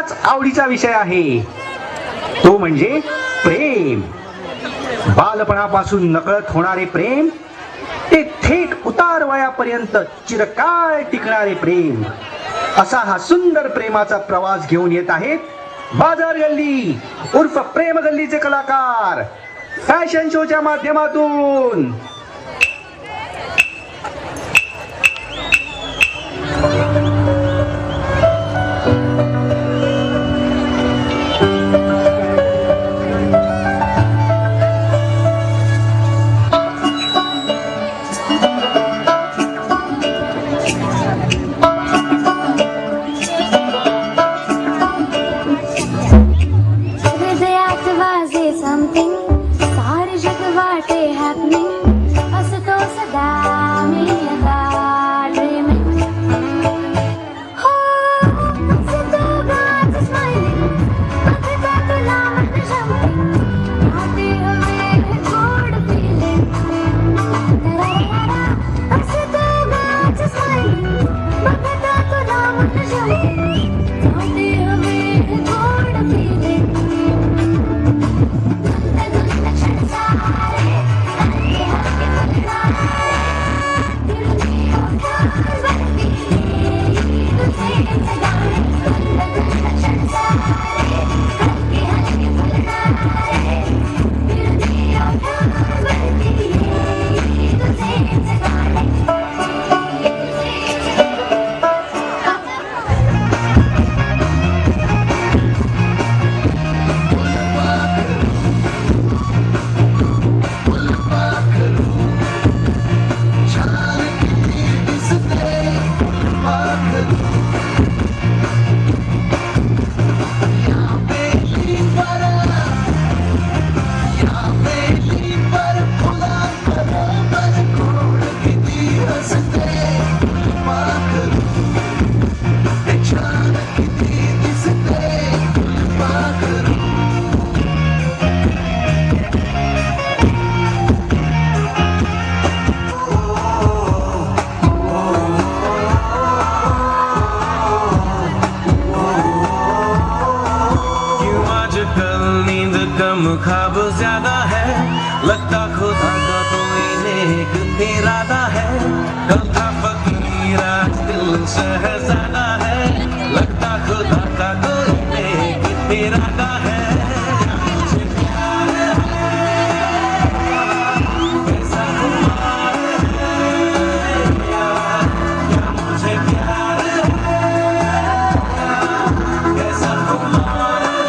सगळ्याच आवडीचा विषय आहे, तो म्हणजे प्रेम. बालपणापासून नकळत होणारे प्रेम, ते थेट उतार वयापर्यंत चिरकाळ टिकणारे प्रेम, असा हा सुंदर प्रेमाचा प्रवास घेऊन येत आहेत बाजार गल्ली उर्फ प्रेम गल्लीचे कलाकार फॅशन शोच्या माध्यमातून. ख्वाब ज्यादा है, लगता खुदा का कोई नेक इरादा है. कल था फकीर आज दिल शहजादा है, लगता खुदा का कोई नेक इरादा है. मुझे प्यार है, कैसा खुमार है, क्या मुझे प्यार है, कैसा खुमार है.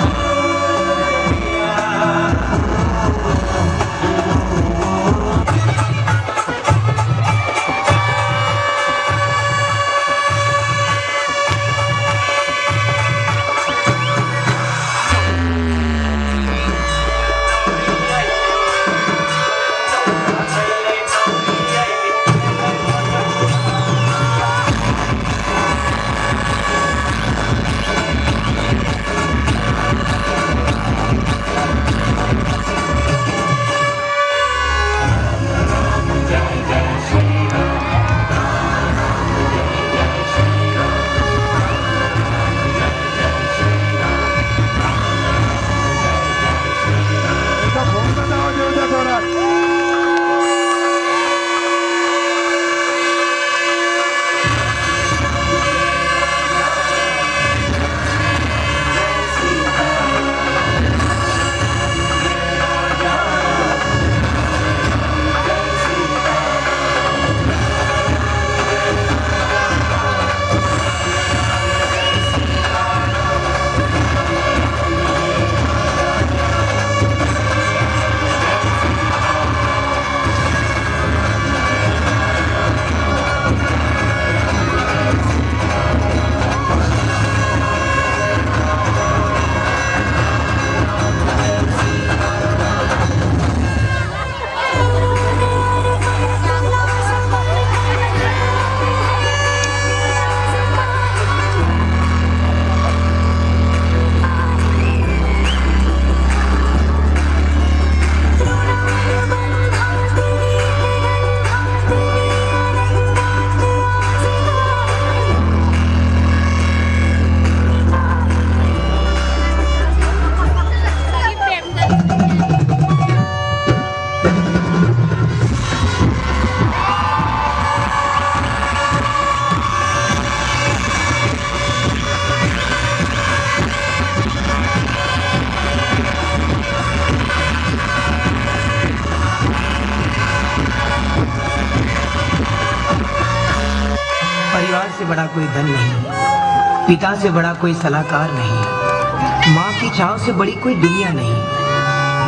बड़ा कोई धन नहीं, पिता से बड़ा कोई सलाहकार नहीं, माँ की चाव से बड़ी कोई दुनिया नहीं,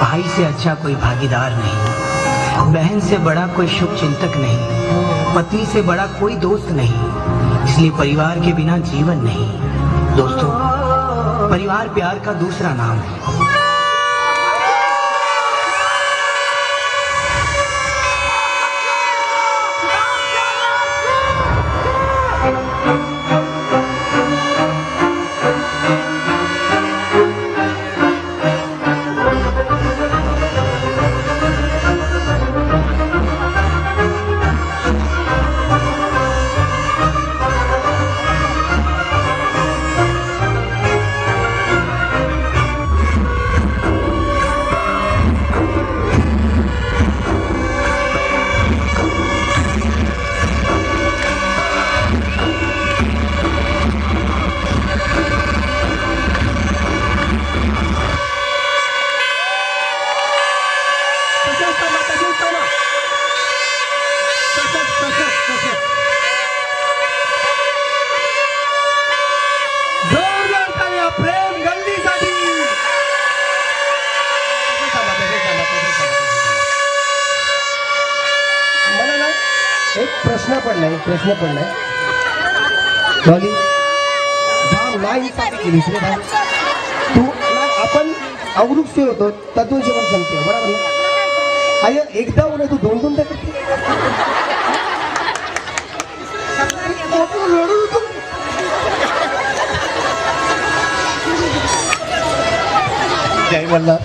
भाई से अच्छा कोई भागीदार नहीं, बहन से बड़ा कोई शुभ चिंतक नहीं, पत्नी से बड़ा कोई दोस्त नहीं। इसलिए परिवार के बिना जीवन नहीं। दोस्तों, परिवार प्यार का दूसरा नाम है। जोरदार टाळ्या प्रेम गल्लीसाठी. मला ना एक प्रश्न पडलाय डॉली, जाम नाही साठी केलीस रे भाई तू. आपण अवृक से होतो तत्व जेवण सांगते बरोबर ना. अरे एकदा उन्हे तू दोन दोन करते जय मल्हार.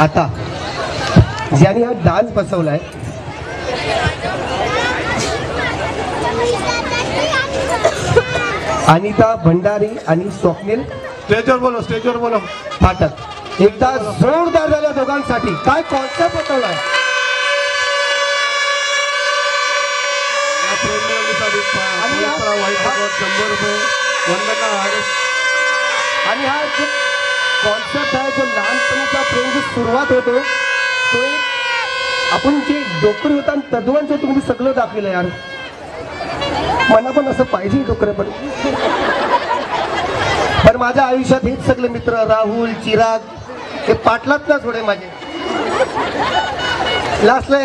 आता ज्याने हा डान्स बसवलाय अनिता भंडारी आणि स्वप्नील स्टेजवर बोलो फाटक. एकदा जोरदार झाल्या दोघांसाठी. काय कॉन्सेप्ट बसवलाय. आणि हा जो कॉन्सेप्ट आहे, जो लहानपणीचा प्रेम जो सुरुवात होतो तो एक आपण जे डोकरी होता आणि तद्वांचं तुम्ही सगळं दाखवलं यार. मला पण असं पाहिजे डोकरे पण माझ्या आयुष्यात हेच सगळे मित्र राहुल चिराग हे पाटलात ना थोडे माझे लास्टला